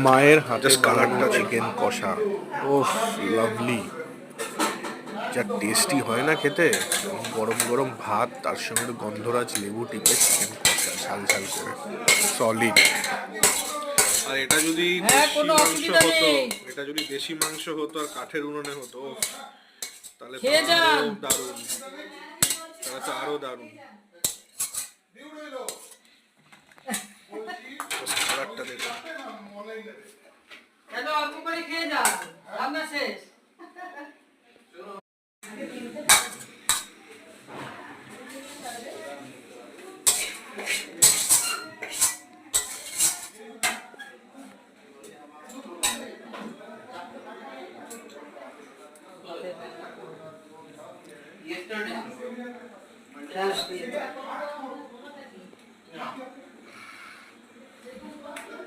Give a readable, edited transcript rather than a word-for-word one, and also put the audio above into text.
মায়ের হাতে কালারটা চিকেন কষা, ওফ লাভলি। যা টেস্টি হয় না খেতে, গরম গরম ভাত, তার সঙ্গে একটু গন্ধরাজ লেবু টিপে চিকেন কষা ঝাল ঝাল করে, সলিড। আর এটা যদি দেশি মাংস হতো, এটা যদি দেশি মাংস হতো আর কাঠের উনুনে হতো, তাহলে তো আরো দারুণ, তাহলে তো আরো দারুণ। কালারটা